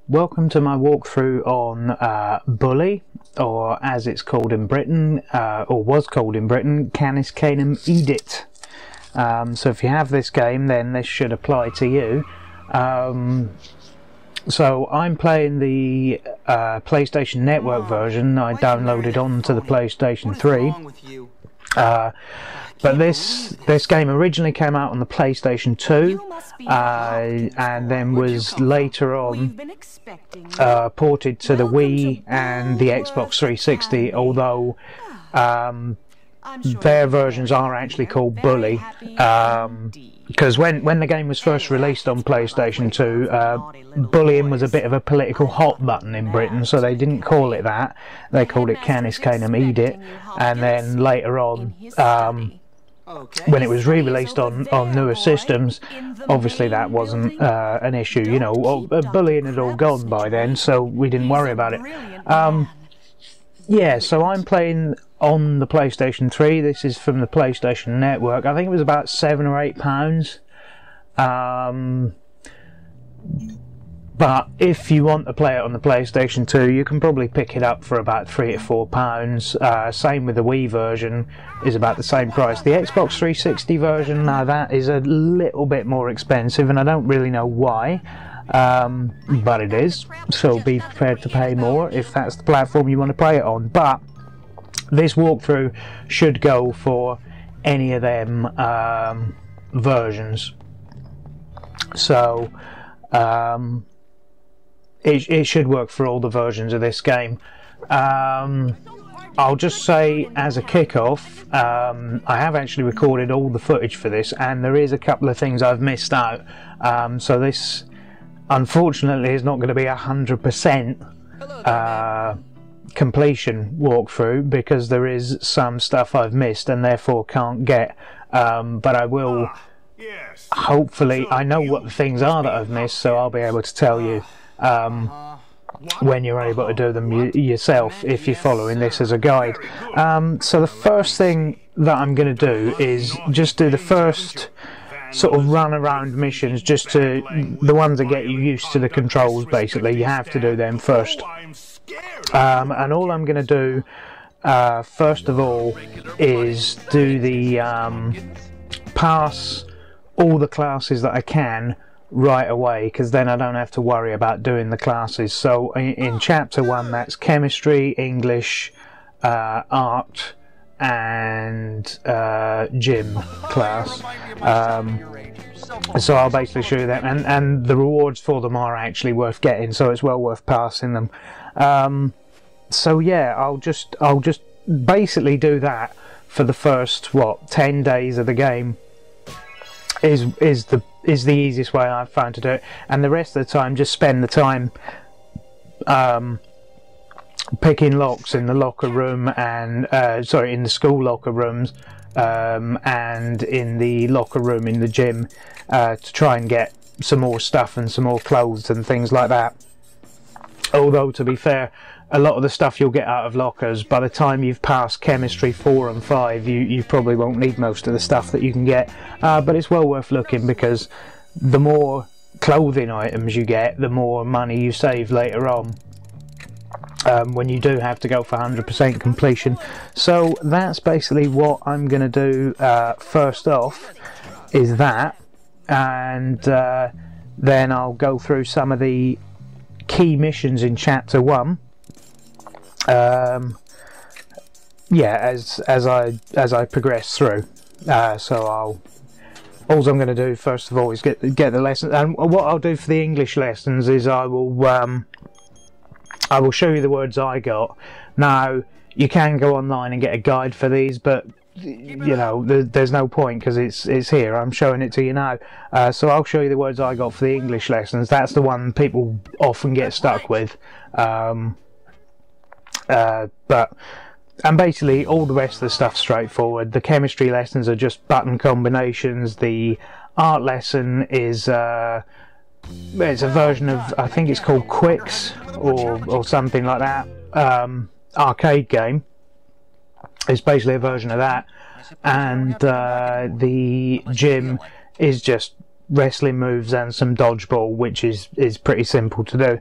Welcome to my walkthrough on Bully, or as it's called in Britain, or was called in Britain, Canis Canem Edit. So if you have this game, then this should apply to you. So I'm playing the PlayStation Network version. I downloaded onto the PlayStation 3. But this game originally came out on the PlayStation 2 and then was later on ported to the Wii and the Xbox 360, although their versions are actually called Bully, because when the game was first released on PlayStation 2, bullying was a bit of a political hot button in Britain, so they didn't call it that. They called it Canis Canem Edit, and then later on, when it was re-released on newer systems, obviously that wasn't an issue. You know, bullying had all gone by then, so we didn't worry about it. Yeah, so I'm playing on the PlayStation 3. This is from the PlayStation Network. I think it was about £7 or £8. But if you want to play it on the PlayStation 2, you can probably pick it up for about £3 to £4. Same with the Wii version, is about the same price. The Xbox 360 version, now that is a little bit more expensive, and I don't really know why, but it is. So be prepared to pay more if that's the platform you want to play it on. But this walkthrough should go for any of them versions. So it should work for all the versions of this game. I'll just say as a kick-off, I have actually recorded all the footage for this, and there is a couple of things I've missed out. So this, unfortunately, is not going to be 100% completion walkthrough, because there is some stuff I've missed and therefore can't get. But I will, hopefully, I know what the things are that I've missed, so I'll be able to tell you when you're able to do them yourself, if you're following this as a guide. So the first thing that I'm going to do is just do the first sort of run around missions, just to the ones that get you used to the controls. Basically, you have to do them first. And all I'm going to do first of all is do the pass all the classes that I can right away, because then I don't have to worry about doing the classes. So in chapter 1, that's chemistry, English, art and gym class. So I'll basically show you that, and the rewards for them are actually worth getting, so it's well worth passing them. So yeah, I'll just basically do that for the first 10 days of the game. Is the easiest way I've found to do it, and the rest of the time just spend the time picking locks in the locker room, and in the school locker rooms, and in the locker room in the gym, to try and get some more stuff and some more clothes and things like that. Although, to be fair, a lot of the stuff you'll get out of lockers, by the time you've passed chemistry 4 and 5, you probably won't need most of the stuff that you can get. But it's well worth looking, because the more clothing items you get, the more money you save later on, when you do have to go for 100% completion. So that's basically what I'm going to do first off, is that, and then I'll go through some of the key missions in chapter 1. Yeah, as I progress through. So all I'm going to do first of all is get the lessons, and what I'll do for the English lessons is I will show you the words I got. Now, you can go online and get a guide for these, but you know, there's no point, because it's here. I'm showing it to you now. So I'll show you the words I got for the English lessons. That's the one people often get stuck with. And basically all the rest of the stuff's straightforward. The chemistry lessons are just button combinations. The art lesson is it's a version of, I think it's called Quicks or something like that, arcade game. It's basically a version of that. And the gym is just wrestling moves and some dodgeball, which is pretty simple to do.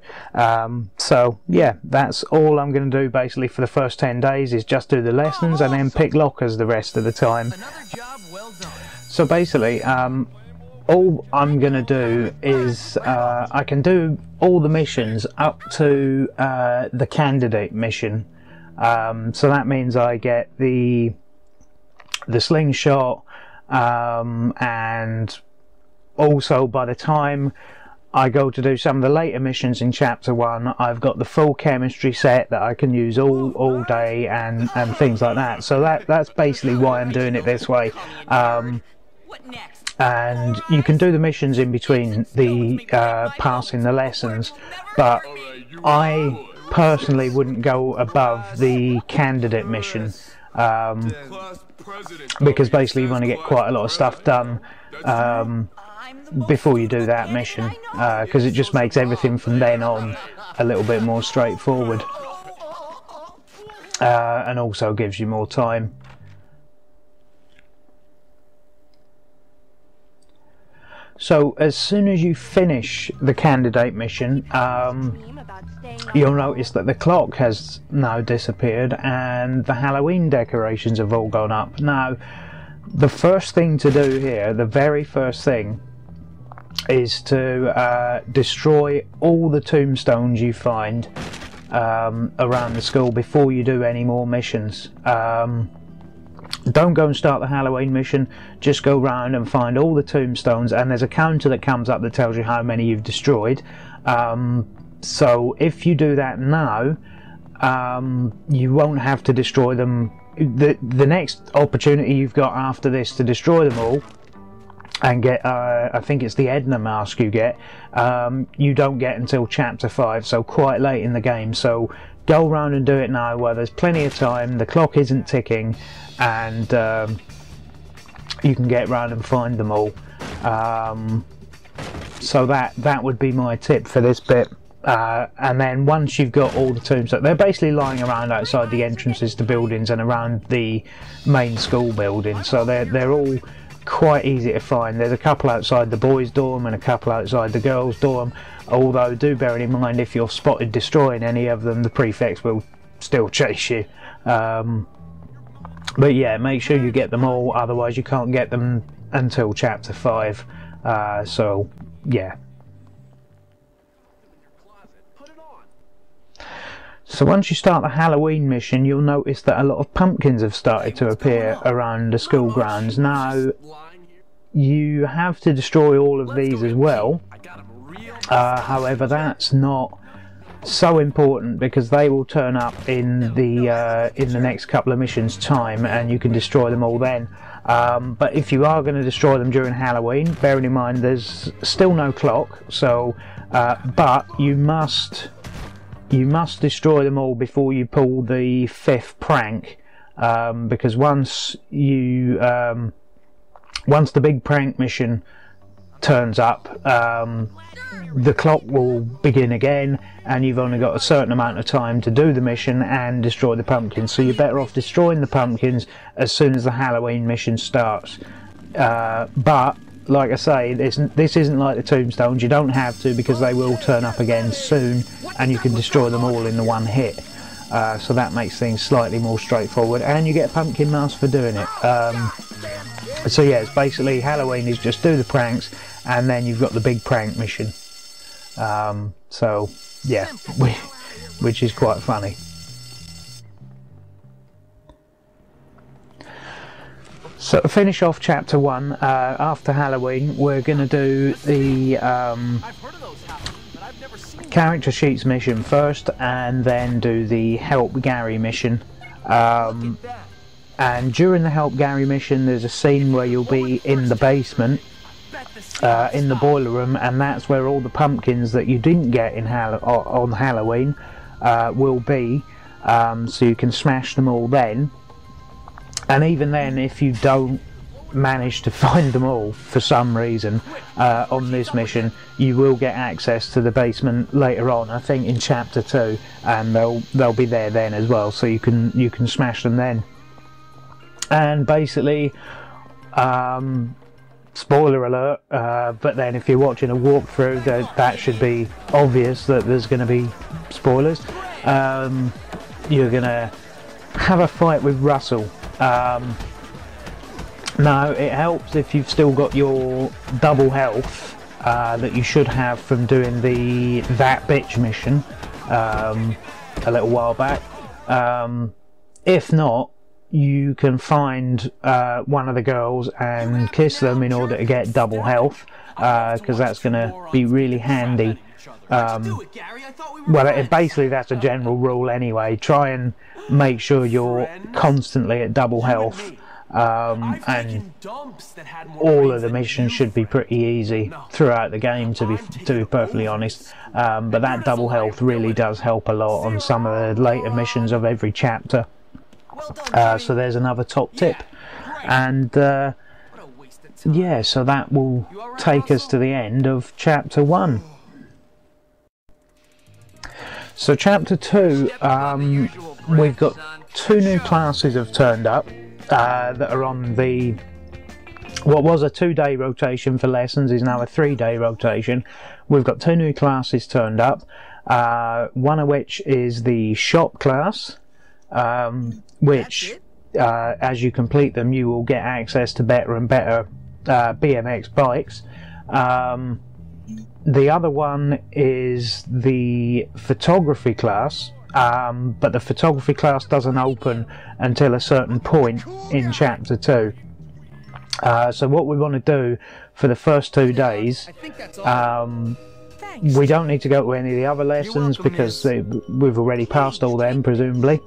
So yeah, that's all I'm going to do basically for the first 10 days, is just do the lessons and then pick lockers the rest of the time. So basically all I'm going to do is I can do all the missions up to the candidate mission. So that means I get the slingshot, and also by the time I go to do some of the later missions in chapter 1, I've got the full chemistry set that I can use all day and things like that. So that's basically why I'm doing it this way. And you can do the missions in between the passing the lessons, but I personally wouldn't go above the candidate mission, because basically you want to get quite a lot of stuff done before you do that mission, because it just makes everything from then on a little bit more straightforward, and also gives you more time. So as soon as you finish the candidate mission, you'll notice that the clock has now disappeared and the Halloween decorations have all gone up. Now, the first thing to do here, the very first thing, is to destroy all the tombstones you find around the school before you do any more missions. Don't go and start the Halloween mission, just go round and find all the tombstones, and there's a counter that comes up that tells you how many you've destroyed. So if you do that now, you won't have to destroy them. The next opportunity you've got after this to destroy them all and get, I think it's the Edna mask you get, you don't get until chapter 5, so quite late in the game. So go round and do it now while there's plenty of time, the clock isn't ticking, and you can get round and find them all. So that would be my tip for this bit. And then once you've got all the tombstones, they're basically lying around outside the entrances to buildings and around the main school building, so they're all quite easy to find. There's a couple outside the boys' dorm and a couple outside the girls' dorm, although do bear in mind if you're spotted destroying any of them, the prefects will still chase you. But yeah, make sure you get them all, otherwise you can't get them until chapter 5. So yeah. So once you start the Halloween mission, you'll notice that a lot of pumpkins have started to appear around the school grounds. Now, you have to destroy all of these as well. However, that's not so important because they will turn up in the next couple of missions time, and you can destroy them all then. But if you are going to destroy them during Halloween, bearing in mind there's still no clock, so but you must destroy them all before you pull the 5th prank, because once the big prank mission turns up, the clock will begin again, and you've only got a certain amount of time to do the mission and destroy the pumpkins. So you're better off destroying the pumpkins as soon as the Halloween mission starts. But like I say, this isn't like the tombstones. You don't have to, because they will turn up again soon and you can destroy them all in the one hit. So that makes things slightly more straightforward, and you get a pumpkin mask for doing it. So yeah, it's basically Halloween is just do the pranks, and then you've got the big prank mission. So yeah, which is quite funny. So to finish off chapter 1, after Halloween, we're going to do the character sheets mission first, and then do the Help Gary mission. And during the Help Gary mission, there's a scene where you'll be in the basement, in the boiler room, and that's where all the pumpkins that you didn't get on Halloween will be. So you can smash them all then. And even then, if you don't manage to find them all for some reason on this mission, you will get access to the basement later on, I think in chapter 2, and they'll be there then as well, so you can smash them then. And basically, spoiler alert, but then if you're watching a walkthrough, that should be obvious that there's going to be spoilers. You're going to have a fight with Russell. Now, it helps if you've still got your double health that you should have from doing the That Bitch mission a little while back. If not, you can find one of the girls and kiss them in order to get double health, because that's going to be really handy. Well, basically that's a general rule anyway. Try and make sure you're constantly at double health, and all of the missions should be pretty easy throughout the game, to be perfectly honest. But that double health really does help a lot on some of the later missions of every chapter. So there's another top tip, and yeah, so that will take us to the end of chapter 1. So chapter 2, we've got 2 new classes have turned up that are on the, what was a 2-day rotation for lessons is now a 3-day rotation. We've got 2 new classes turned up, one of which is the shop class, which as you complete them you will get access to better and better BMX bikes. The other one is the photography class, but the photography class doesn't open until a certain point in chapter 2. So what we want to do for the first 2 days, we don't need to go to any of the other lessons because we've already passed all them, presumably.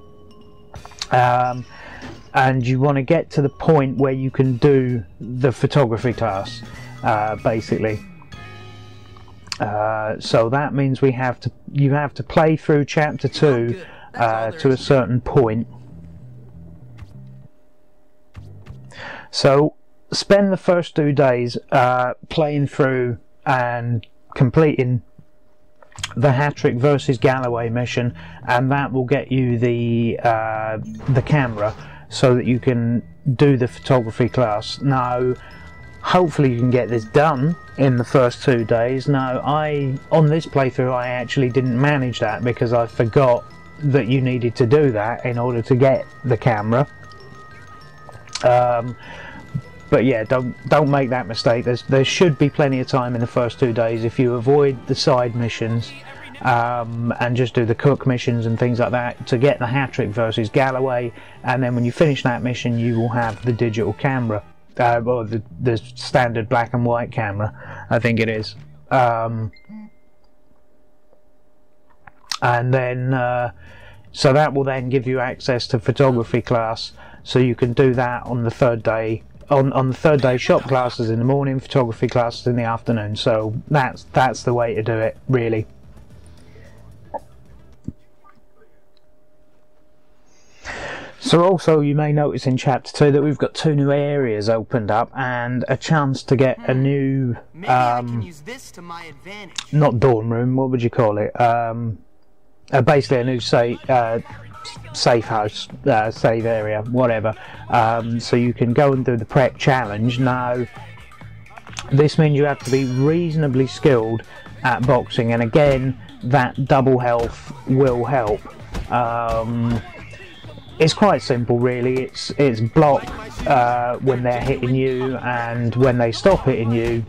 And you want to get to the point where you can do the photography class, basically. So that means you have to play through chapter 2 to a certain point. So spend the first 2 days playing through and completing the Hattrick versus Galloway mission, and that will get you the camera so that you can do the photography class. Now, hopefully you can get this done in the first 2 days. Now, on this playthrough I actually didn't manage that because I forgot that you needed to do that in order to get the camera. But yeah, don't make that mistake. There should be plenty of time in the first 2 days if you avoid the side missions and just do the cook missions and things like that to get the Hattrick versus Galloway, and then when you finish that mission you will have the digital camera, or the standard black and white camera, I think it is. And then so that will then give you access to photography class, so you can do that on the 3rd day. On the 3rd day, shop classes in the morning, photography classes in the afternoon. So that's the way to do it, really. So also you may notice in chapter 2 that we've got 2 new areas opened up and a chance to get a new not dorm room, what would you call it, basically a new safe house, save area, whatever. So you can go and do the prep challenge. Now this means you have to be reasonably skilled at boxing, and again that double health will help. It's quite simple really. It's block when they're hitting you, and when they stop hitting you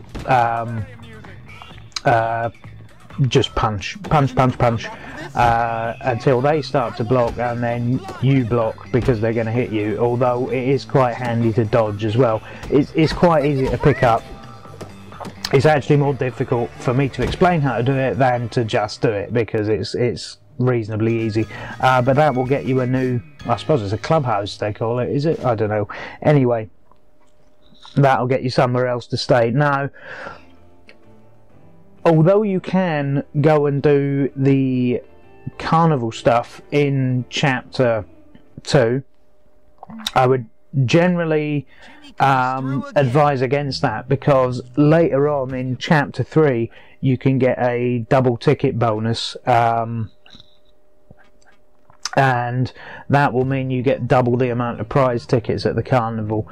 just punch until they start to block, and then you block because they're going to hit you, although it is quite handy to dodge as well. It's quite easy to pick up. It's actually more difficult for me to explain how to do it than to just do it, because it's reasonably easy. But that will get you a new, I suppose it's a clubhouse they call it, is it? I don't know. Anyway, that'll get you somewhere else to stay. Now, although you can go and do the carnival stuff in chapter 2, I would generally advise against that, because later on in chapter 3 you can get a double ticket bonus, and that will mean you get double the amount of prize tickets at the carnival.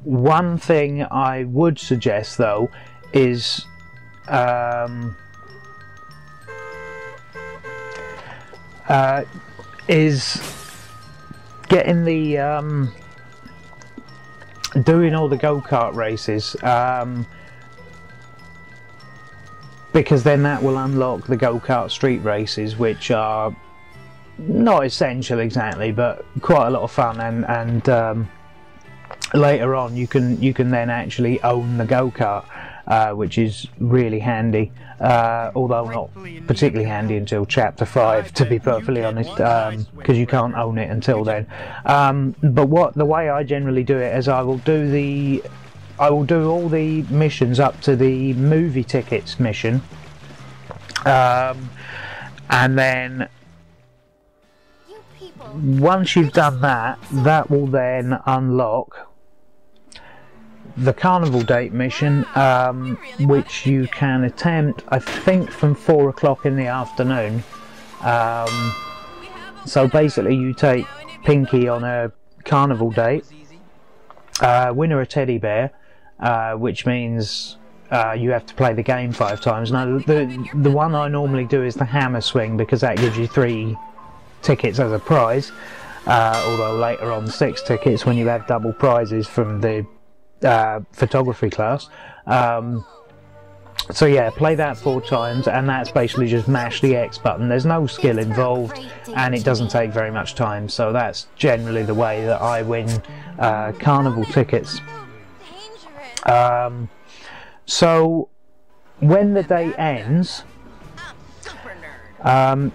one thing I would suggest though is getting the doing all the go-kart races, because then that will unlock the go-kart street races, which are not essential exactly, but quite a lot of fun, and later on you can then actually own the go-kart, which is really handy, although not particularly handy until chapter 5, to be perfectly honest, because you can't own it until then. But the way I generally do it is I will do all the missions up to the movie tickets mission, and then once you've done that, that will then unlock the carnival date mission, which you can attempt, I think, from 4 o'clock in the afternoon. So basically you take Pinky on a carnival date, win her a teddy bear, which means you have to play the game 5 times. Now the one I normally do is the hammer swing, because that gives you 3 tickets as a prize, although later on 6 tickets when you have double prizes from the photography class. So yeah, play that 4 times, and that's basically just mash the X button. There's no skill involved, and it doesn't take very much time, so that's generally the way that I win carnival tickets. So when the day ends,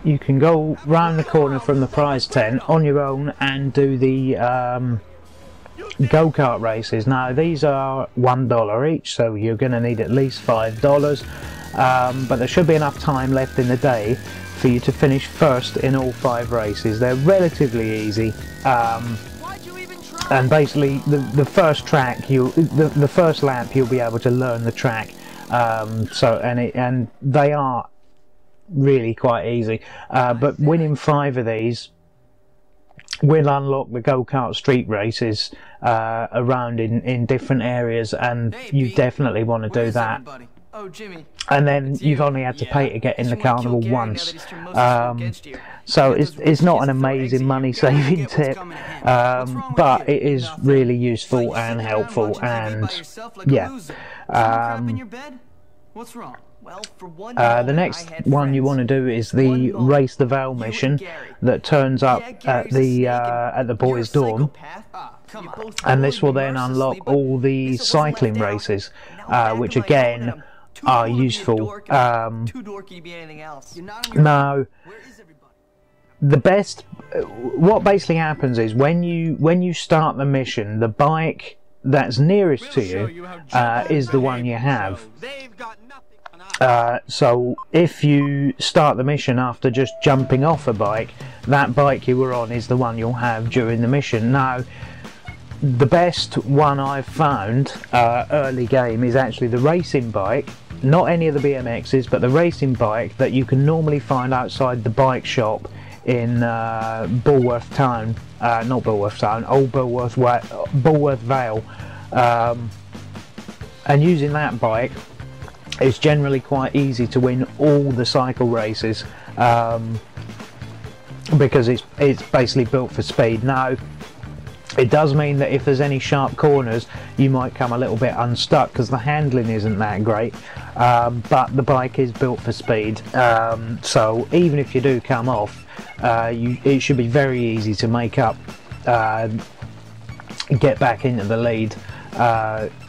you can go round the corner from the prize tent on your own and do the go-kart races. Now these are $1 each, so you're going to need at least $5, but there should be enough time left in the day for you to finish first in all 5 races. They're relatively easy, and basically the first track, the first lap you'll be able to learn the track, and they are really quite easy, but winning 5 of these will unlock the go-kart street races around in different areas, and you definitely want to do that. And then you've only had to pay to get in the carnival once, so it's not an amazing money saving tip, but it is really useful and helpful, and yeah. What's wrong? The next one you want to do is the Race the Veil mission that turns up at the boys' dorm, and this will then unlock all the cycling races, which again are useful. Now, the best, what basically happens is when you start the mission, the bike that's nearest to you is the one you have. So if you start the mission after just jumping off a bike, that bike you were on is the one you'll have during the mission. Now, the best one I've found early game is actually the racing bike, not any of the BMXs, but the racing bike that you can normally find outside the bike shop in Bulworth Town, not Bulworth Town, Old Bulworth Vale, and using that bike, it's generally quite easy to win all the cycle races, because it's basically built for speed. Now, it does mean that if there's any sharp corners, you might come a little bit unstuck because the handling isn't that great, but the bike is built for speed, so even if you do come off, it should be very easy to make up, get back into the lead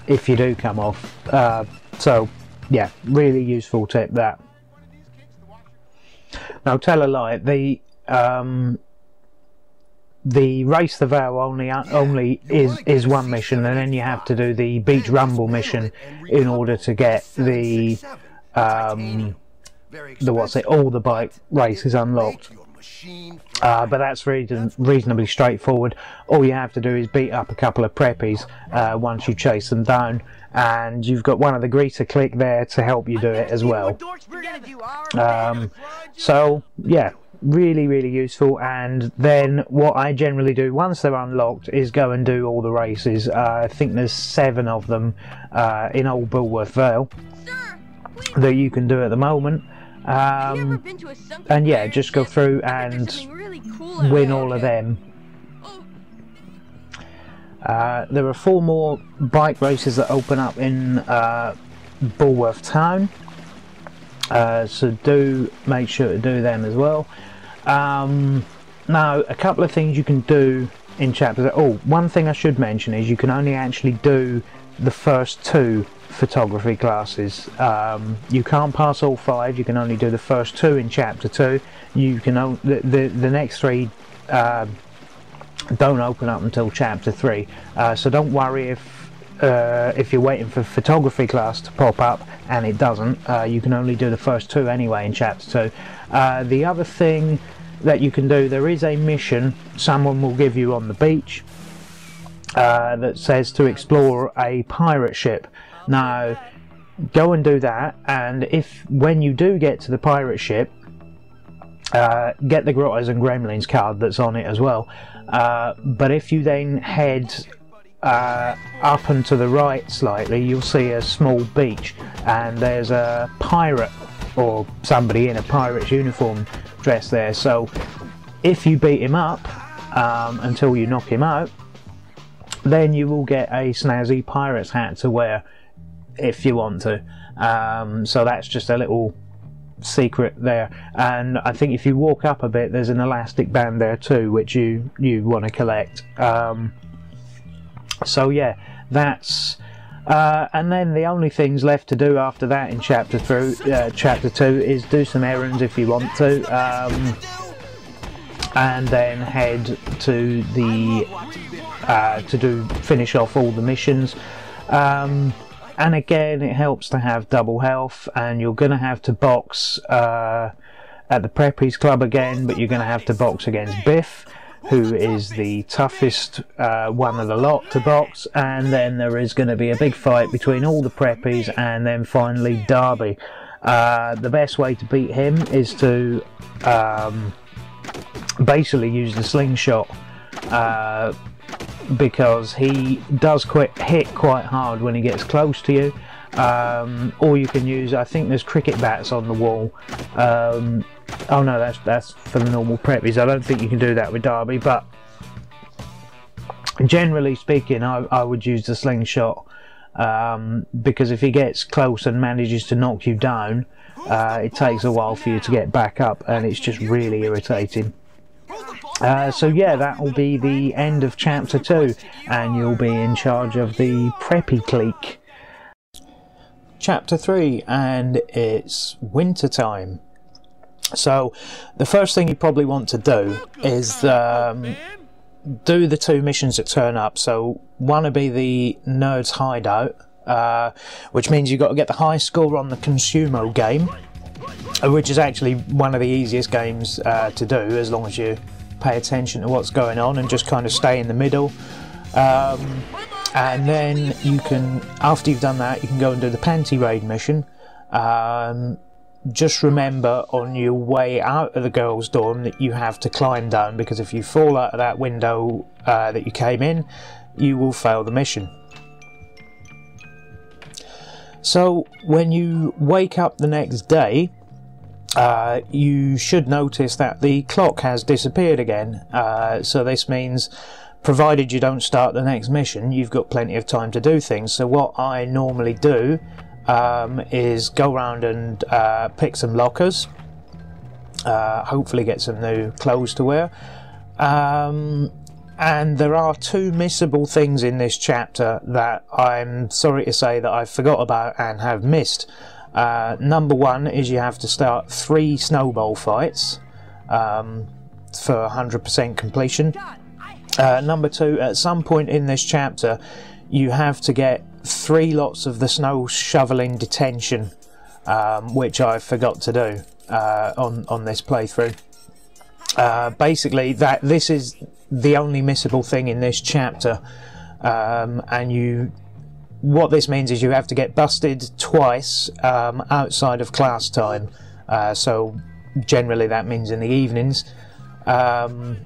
if you do come off. So yeah, really useful tip that. Now, tell a lie, the Race the Veil only is one mission, and then you have to do the Beach Rumble mission in order to get the all the bike races unlocked. But that's reasonably straightforward. All you have to do is beat up a couple of preppies once you chase them down, and you've got one of the greaser clique there to help you do it as well. So yeah, really useful. And then what I generally do once they're unlocked is go and do all the races. I think there's 7 of them in Old Bulworth Vale that you can do at the moment. And yeah, just go through and win all of them. There are 4 more bike races that open up in Bulworth Town, so do make sure to do them as well. Now, a couple of things you can do in chapters. Oh, one thing I should mention is you can only actually do the first 2 photography classes. You can't pass all 5. You can only do the first 2 in chapter 2. You can the next 3 don't open up until chapter 3, so don't worry if you're waiting for photography class to pop up and it doesn't. You can only do the first 2 anyway in chapter 2. The other thing that you can do, there is a mission someone will give you on the beach that says to explore a pirate ship. Now go and do that, and when you do get to the pirate ship, get the Grottos and Gremlins card that's on it as well. But if you then head up and to the right slightly, you'll see a small beach, and there's a pirate or somebody in a pirate's uniform dressed there. So if you beat him up until you knock him out, then you will get a snazzy pirate's hat to wear if you want to. So that's just a little secret there. And I think if you walk up a bit, there's an elastic band there too, which you want to collect. So yeah, that's and then the only things left to do after that in chapter 2 is do some errands if you want to, and then head to the finish off all the missions. And again, it helps to have double health, and you're going to have to box at the Preppies Club again, but you're going to have to box against Biff, who is the toughest one of the lot to box, and then there is going to be a big fight between all the Preppies, and then finally Darby. The best way to beat him is to basically use the slingshot, because he does hit quite hard when he gets close to you. Or you can use, I think there's cricket bats on the wall. Oh no, that's for the normal Preppies. I don't think you can do that with Darby, but generally speaking, I would use the slingshot, because if he gets close and manages to knock you down, it takes a while for you to get back up, and it's just really irritating. So yeah, that will be the end of chapter 2, and you'll be in charge of the Preppy clique. Chapter 3, and it's winter time. So the first thing you probably want to do is do the 2 missions that turn up. So one will be the Nerd's Hideout, which means you've got to get the high score on the Consumo game, which is actually one of the easiest games to do, as long as you pay attention to what's going on and just kind of stay in the middle. And then you can, after you've done that, you can go and do the Panty Raid mission. Just remember on your way out of the girls' dorm that you have to climb down, because if you fall out of that window that you came in, you will fail the mission. So when you wake up the next day, you should notice that the clock has disappeared again. So this means, provided you don't start the next mission, you've got plenty of time to do things. So what I normally do is go around and pick some lockers, hopefully get some new clothes to wear. And there are 2 missable things in this chapter that I'm sorry to say that I forgot about and have missed. Number 1 is you have to start 3 snowball fights for 100% completion. Number 2, at some point in this chapter you have to get 3 lots of the snow shoveling detention, which I forgot to do on this playthrough. Basically, this is the only missable thing in this chapter, and what this means is you have to get busted twice outside of class time. So generally that means in the evenings, and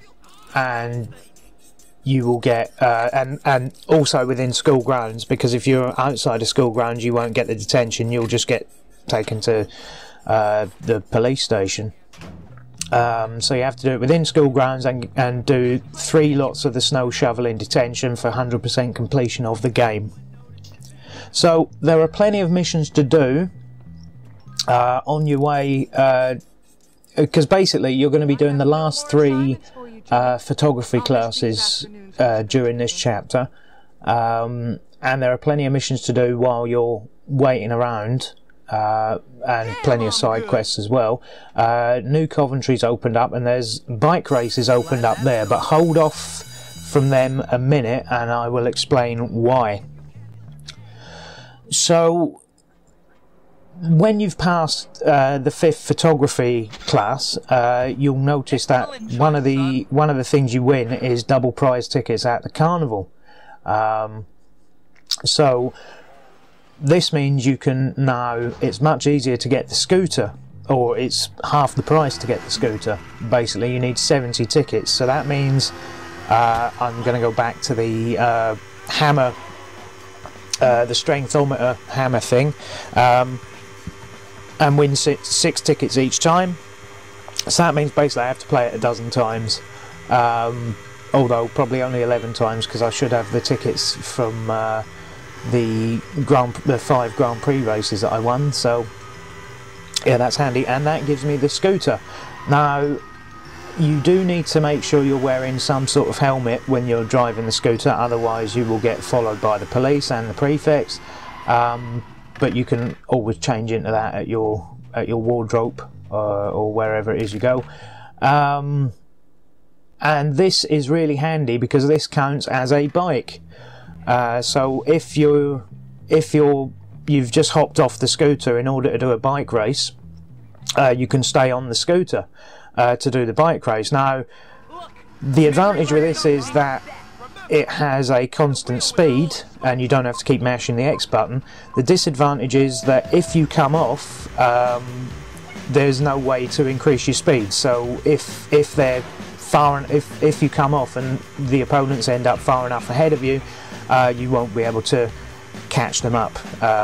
you will get and also within school grounds, because if you're outside of school grounds you won't get the detention, you'll just get taken to the police station. So you have to do it within school grounds and do 3 lots of the snow shovel in detention for 100% completion of the game. So there are plenty of missions to do on your way, because basically you're going to be doing the last 3 photography classes during this chapter, and there are plenty of missions to do while you're waiting around, and plenty of side quests as well. New Coventry's opened up and there's bike races opened up there, but hold off from them a minute and I will explain why. So when you've passed the 5th photography class, you'll notice that one of the things you win is double prize tickets at the carnival. So this means you can now, it's much easier to get the scooter, or it's half the price to get the scooter. Basically you need 70 tickets, so that means I'm going to go back to the hammer, the strengthometer hammer thing, and win 6 tickets each time. So that means basically I have to play it a dozen times, although probably only 11 times, because I should have the tickets from the 5 Grand Prix races that I won. So yeah, that's handy, and that gives me the scooter. Now you do need to make sure you're wearing some sort of helmet when you're driving the scooter, otherwise you will get followed by the police and the prefects. But you can always change into that at your wardrobe or wherever it is you go. And this is really handy because this counts as a bike. So if you've just hopped off the scooter in order to do a bike race, you can stay on the scooter to do the bike race. Now the advantage with this is that it has a constant speed and you don't have to keep mashing the X button. The disadvantage is that if you come off, there's no way to increase your speed. So if they're if you come off and the opponents end up far enough ahead of you, you won't be able to catch them up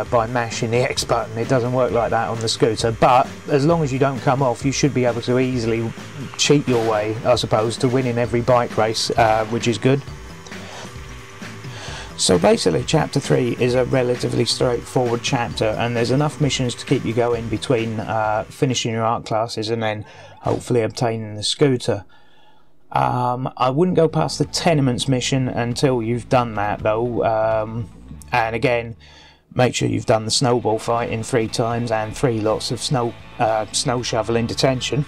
by mashing the X button. It doesn't work like that on the scooter, but as long as you don't come off, you should be able to easily cheat your way, I suppose, to winning every bike race, which is good. So basically chapter 3 is a relatively straightforward chapter, and there's enough missions to keep you going between finishing your art classes and then hopefully obtaining the scooter. I wouldn't go past the tenements mission until you've done that though, and again make sure you've done the snowball fighting 3 times and 3 lots of snow shovel in detention,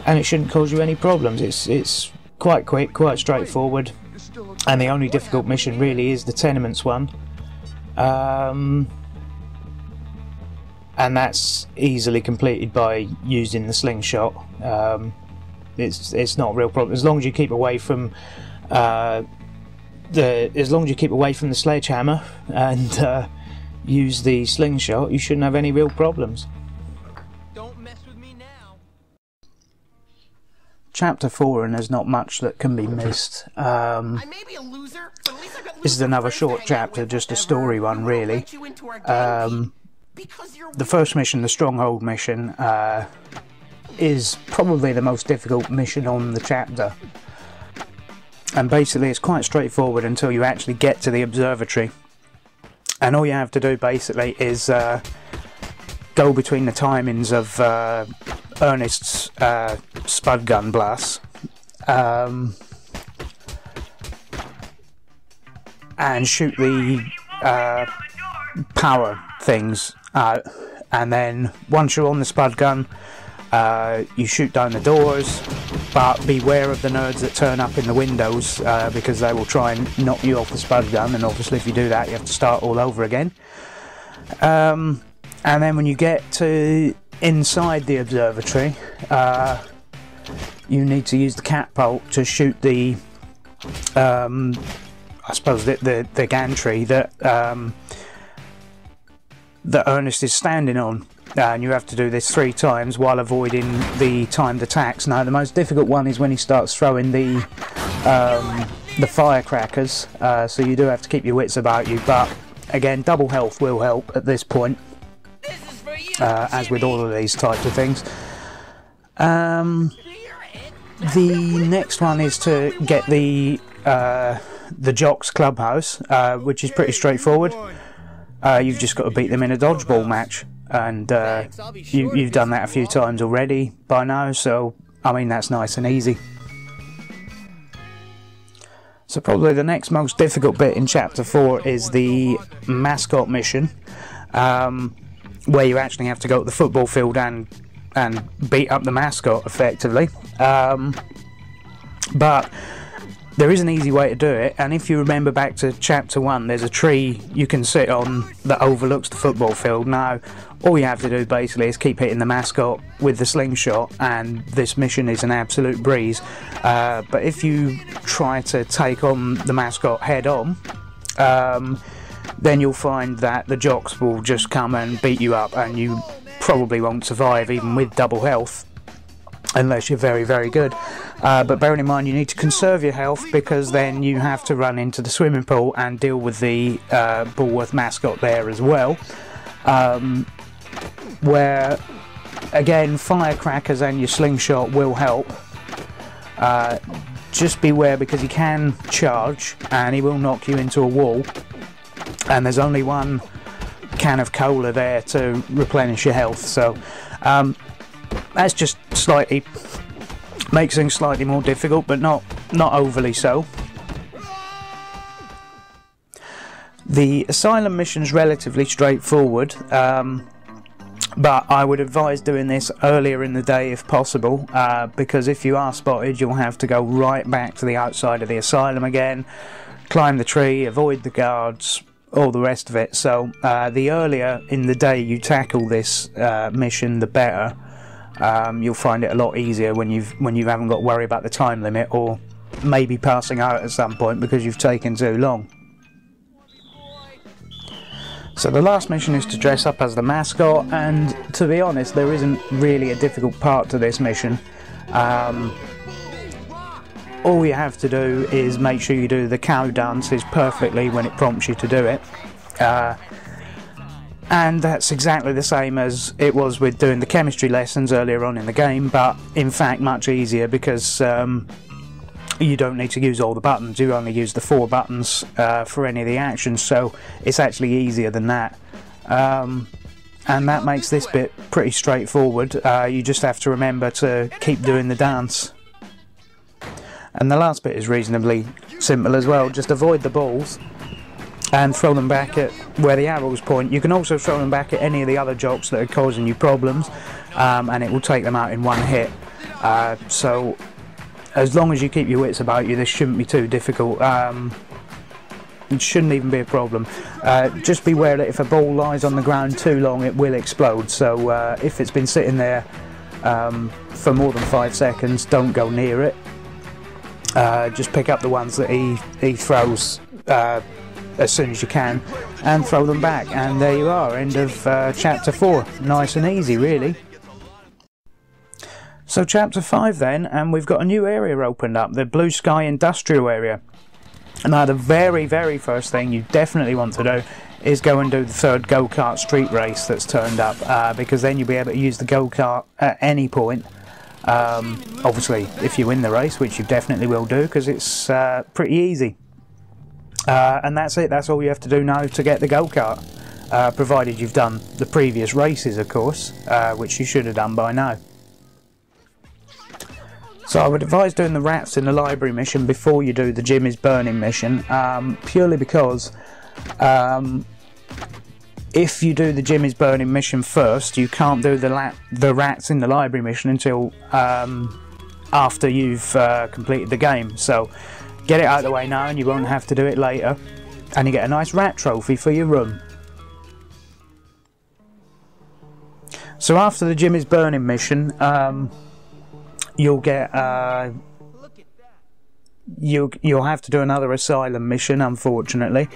and it shouldn't cause you any problems. It's quite quick, quite straightforward. And the only difficult mission really is the tenements one, and that's easily completed by using the slingshot. It's not a real problem as long as you keep away from the sledgehammer and use the slingshot. You shouldn't have any real problems. Chapter 4, and there's not much that can be missed. This is another short chapter, just a story one really. The first mission, the Stronghold mission, is probably the most difficult mission on the chapter. And basically it's quite straightforward until you actually get to the observatory. And all you have to do basically is go between the timings of Ernest's spud gun blasts, and shoot the power things out, and then once you're on the spud gun, you shoot down the doors, but beware of the nerds that turn up in the windows, because they will try and knock you off the spud gun, and obviously if you do that you have to start all over again. And then when you get to inside the observatory, you need to use the catapult to shoot the I suppose the gantry that that Ernest is standing on. And you have to do this 3 times while avoiding the timed attacks. Now the most difficult one is when he starts throwing the firecrackers, so you do have to keep your wits about you, but again, double health will help at this point, as with all of these types of things. The next one is to get the Jocks Clubhouse, which is pretty straightforward. You've just got to beat them in a dodgeball match. And you've done that a few times already by now, so I mean that's nice and easy. So probably the next most difficult bit in chapter 4 is the mascot mission, where you actually have to go to the football field and beat up the mascot effectively. But there is an easy way to do it, and if you remember back to chapter 1, there's a tree you can sit on that overlooks the football field. Now all you have to do basically is keep hitting the mascot with the slingshot, and this mission is an absolute breeze. But if you try to take on the mascot head on, then you'll find that the jocks will just come and beat you up, and you probably won't survive even with double health unless you're very, very good. But bearing in mind you need to conserve your health, because then you have to run into the swimming pool and deal with the Bullworth mascot there as well, where again firecrackers and your slingshot will help. Just beware, because he can charge and he will knock you into a wall, and there's only one can of cola there to replenish your health, so that's just slightly makes things slightly more difficult, but not overly so. The asylum mission's relatively straightforward, but I would advise doing this earlier in the day if possible, because if you are spotted you'll have to go right back to the outside of the asylum again, climb the tree, avoid the guards, all the rest of it. So the earlier in the day you tackle this mission, the better. You'll find it a lot easier when you haven't got to worry about the time limit, or maybe passing out at some point because you've taken too long. So the last mission is to dress up as the mascot, and to be honest there isn't really a difficult part to this mission. All you have to do is make sure you do the cow dances perfectly when it prompts you to do it. And that's exactly the same as it was with doing the chemistry lessons earlier on in the game, but in fact much easier, because you don't need to use all the buttons, you only use the 4 buttons for any of the actions, so it's actually easier than that. And that makes this bit pretty straightforward. You just have to remember to keep doing the dance. And the last bit is reasonably simple as well. Just avoid the balls and throw them back at where the arrows point. You can also throw them back at any of the other jocks that are causing you problems, and it will take them out in one hit. So as long as you keep your wits about you, this shouldn't be too difficult. It shouldn't even be a problem. Just beware that if a ball lies on the ground too long it will explode, so if it's been sitting there for more than 5 seconds, don't go near it. Just pick up the ones that he throws as soon as you can and throw them back, and there you are, end of chapter 4. Nice and easy really. So chapter 5 then, and we've got a new area opened up, the Blue Sky Industrial area. Now the very first thing you definitely want to do is go and do the 3rd go-kart street race that's turned up, because then you'll be able to use the go-kart at any point. Obviously if you win the race, which you definitely will do, because it's pretty easy. And that's it, that's all you have to do now to get the go-kart, provided you've done the previous races of course, which you should have done by now. So I would advise doing the rats in the library mission before you do the Gym is Burning mission, purely because if you do the Gym is Burning mission first, you can't do the rats in the library mission until after you've completed the game. So get it out of the way now and you won't have to do it later, and you get a nice rat trophy for your room. So after the Gym is Burning mission, you'll get you'll have to do another asylum mission, unfortunately,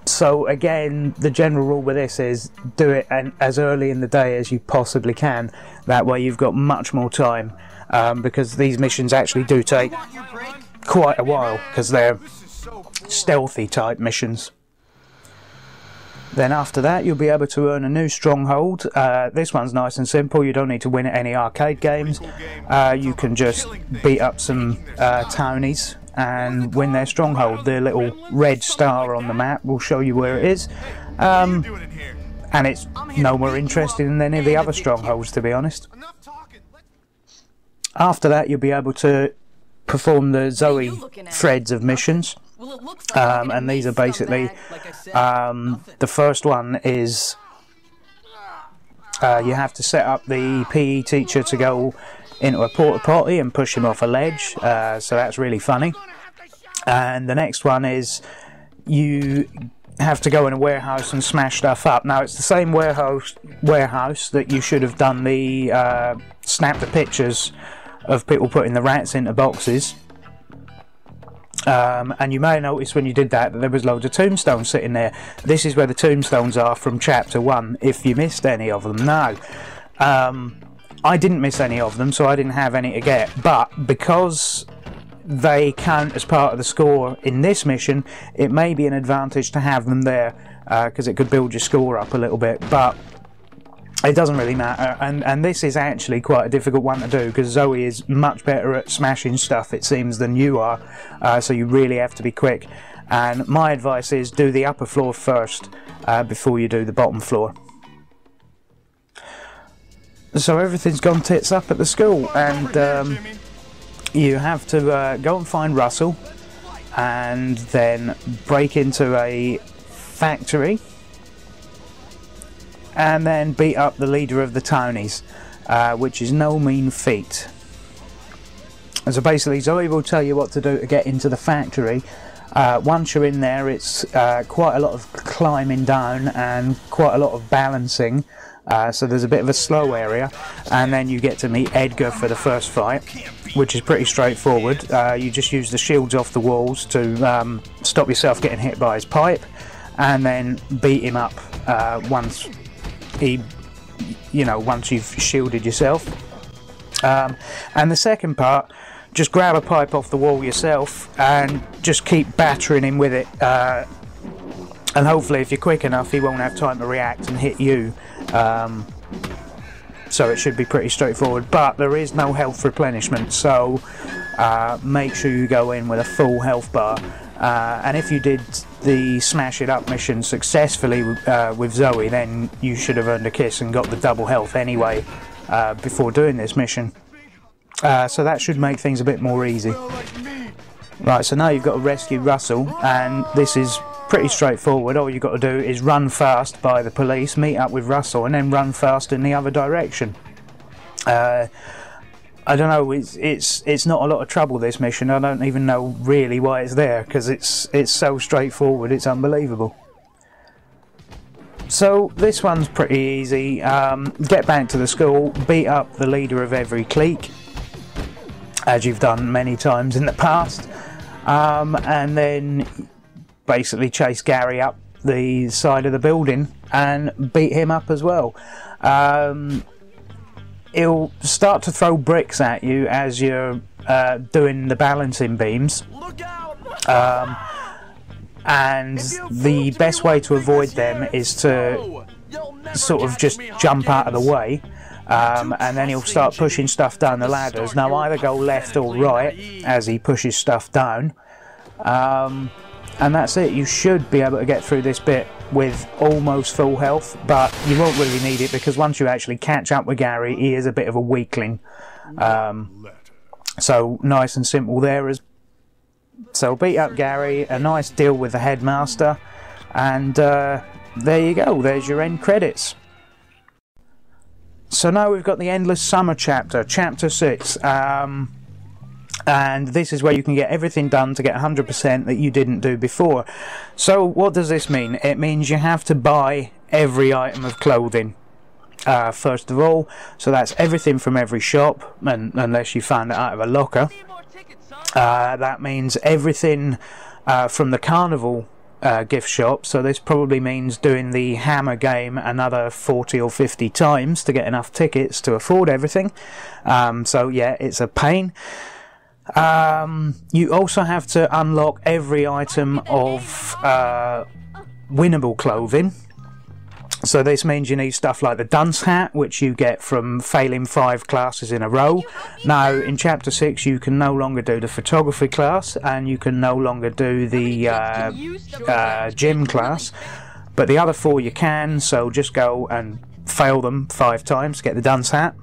So again, the general rule with this is do it as early in the day as you possibly can. That way you've got much more time, because these missions actually do take quite a while, because they're stealthy type missions. Then after that you'll be able to earn a new stronghold. This one's nice and simple, you don't need to win at any arcade games. You can just beat up some townies and win their stronghold. The little red star on the map will show you where it is, and it's no more interesting than any of the other strongholds, to be honest. After that you'll be able to perform the Zoe threads of missions, and these are basically the first one is you have to set up the PE teacher to go into a porta potty and push him off a ledge, so that's really funny. And the next one is you have to go in a warehouse and smash stuff up. Now it's the same warehouse that you should have done the snap the pictures of people putting the rats into boxes, and you may notice when you did that there was loads of tombstones sitting there. This is where the tombstones are from chapter 1, if you missed any of them. Now I didn't miss any of them, so I didn't have any to get, but because they count as part of the score in this mission, it may be an advantage to have them there, because it could build your score up a little bit, but it doesn't really matter. And this is actually quite a difficult one to do, because Zoe is much better at smashing stuff, it seems, than you are, so you really have to be quick. And my advice is do the upper floor first before you do the bottom floor. So everything's gone tits up at the school, and you have to go and find Russell and then break into a factory and then beat up the leader of the townies, which is no mean feat. So basically Zoe will tell you what to do to get into the factory. Once you're in there, it's quite a lot of climbing down and quite a lot of balancing, so there's a bit of a slow area, and then you get to meet Edgar for the first fight, which is pretty straightforward. You just use the shields off the walls to stop yourself getting hit by his pipe, and then beat him up once you've shielded yourself. And the second part, just grab a pipe off the wall yourself and just keep battering him with it, and hopefully if you're quick enough he won't have time to react and hit you. So it should be pretty straightforward, but there is no health replenishment, so make sure you go in with a full health bar. And if you did the smash it up mission successfully with Zoe, then you should have earned a kiss and got the double health anyway before doing this mission. So that should make things a bit more easy. Right, so now you've got to rescue Russell, and this is pretty straightforward. All you've got to do is run fast by the police, meet up with Russell, and then run fast in the other direction. I don't know, it's not a lot of trouble, this mission. I don't even know really why it's there, because it's so straightforward, it's unbelievable. So this one's pretty easy. Get back to the school, beat up the leader of every clique, as you've done many times in the past, and then basically chase Gary up the side of the building and beat him up as well. He'll start to throw bricks at you as you're doing the balancing beams, and the best way to avoid them is to sort of just jump out of the way, and then he'll start pushing stuff down the ladders. Now either go left or right as he pushes stuff down, and that's it. You should be able to get through this bit with almost full health, but you won't really need it, because once you actually catch up with Gary, he is a bit of a weakling. So nice and simple there. So beat up Gary, a nice deal with the headmaster, and there you go, there's your end credits. So now we've got the Endless Summer chapter, chapter 6. And this is where you can get everything done to get 100% that you didn't do before. So what does this mean? It means you have to buy every item of clothing first of all. So that's everything from every shop, and unless you found it out of a locker. That means everything from the carnival gift shop, so this probably means doing the hammer game another 40 or 50 times to get enough tickets to afford everything. So yeah, it's a pain. You also have to unlock every item of winnable clothing. So this means you need stuff like the dunce hat, which you get from failing 5 classes in a row. Now in chapter 6 you can no longer do the photography class, and you can no longer do the gym class, but the other 4 you can, so just go and fail them 5 times to get the dunce hat.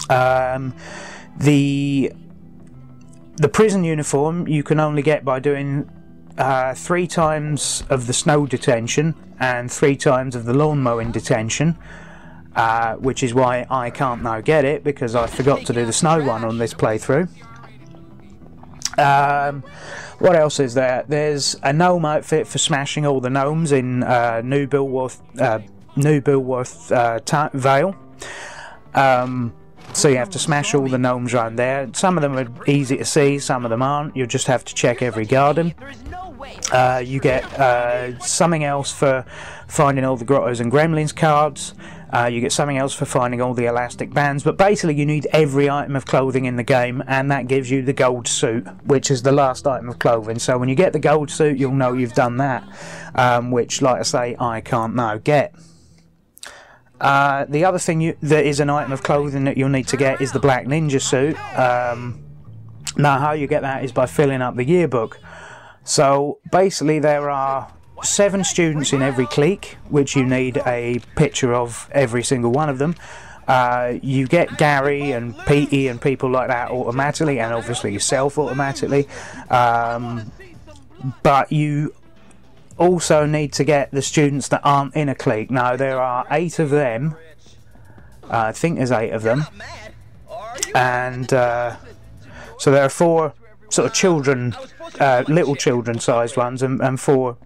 The prison uniform you can only get by doing 3 times of the snow detention and 3 times of the lawn mowing detention, which is why I can't now get it, because I forgot to do the snow one on this playthrough. What else is there? There's a gnome outfit for smashing all the gnomes in New Billworth Vale. So you have to smash all the gnomes around there. Some of them are easy to see, some of them aren't. You'll just have to check every garden. You get something else for finding all the Grottos and Gremlins cards. You get something else for finding all the elastic bands. But basically you need every item of clothing in the game, and that gives you the gold suit, which is the last item of clothing. So when you get the gold suit, you'll know you've done that, which, like I say, I can't now get. The other thing that is an item of clothing that you'll need to get is the black ninja suit. Now how you get that is by filling up the yearbook. So basically there are 7 students in every clique, which you need a picture of every single one of them. You get Gary and Petey and people like that automatically, and obviously yourself automatically, but you also need to get the students that aren't in a clique. Now there are 8 of them, I think there's 8 of them, and so there are 4 sort of children, little children sized ones, and 4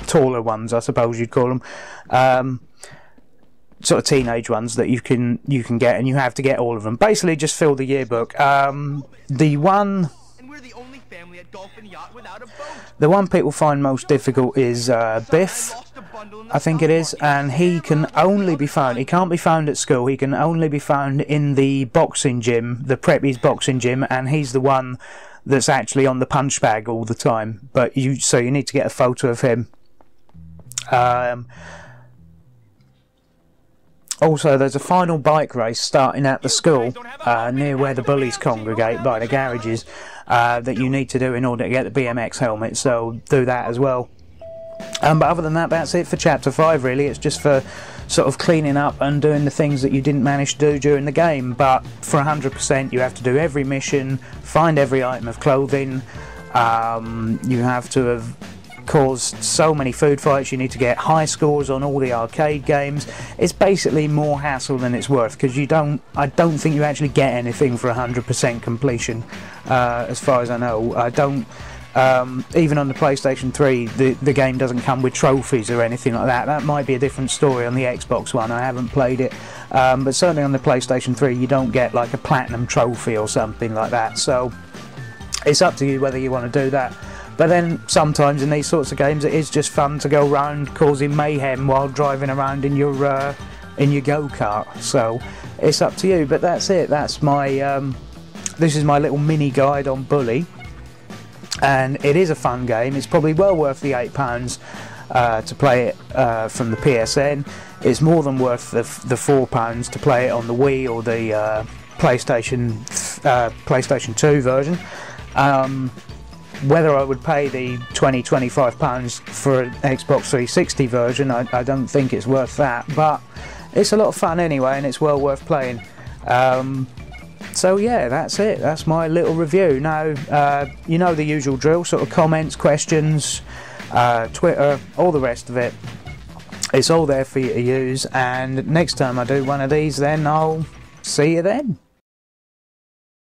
taller ones, I suppose you'd call them, sort of teenage ones that you can get, and you have to get all of them. Basically just fill the yearbook. The one people find most difficult is Biff, I think it is, and he can only be found, he can't be found at school, he can only be found in the boxing gym, the Preppy's boxing gym, and he's the one that's actually on the punch bag all the time, but so you need to get a photo of him. Also, there's a final bike race starting at the school, near where the bullies congregate, by the garages, that you need to do in order to get the BMX helmet, so do that as well. But other than that, that's it for Chapter 5 really. It's just for sort of cleaning up and doing the things that you didn't manage to do during the game, but for 100% you have to do every mission, find every item of clothing, you have to have caused so many food fights, you need to get high scores on all the arcade games. It's basically more hassle than it's worth, because I don't think you actually get anything for 100% completion, as far as I know. I don't, even on the PlayStation 3 the game doesn't come with trophies or anything like that. That might be a different story on the Xbox One, I haven't played it, but certainly on the PlayStation 3 you don't get like a platinum trophy or something like that, so it's up to you whether you want to do that. But then sometimes in these sorts of games it is just fun to go around causing mayhem while driving around in your go-kart, so it's up to you. But that's it, that's my this is my little mini guide on Bully, and it is a fun game. It's probably well worth the £8 to play it from the PSN. It's more than worth the £4 to play it on the Wii or the PlayStation 2 version. Whether I would pay the £20–25 for an Xbox 360 version, I don't think it's worth that, but it's a lot of fun anyway, and it's well worth playing. So yeah, that's it, that's my little review. Now, you know the usual drill, sort of comments, questions, Twitter, all the rest of it. It's all there for you to use, and next time I do one of these, then I'll see you then.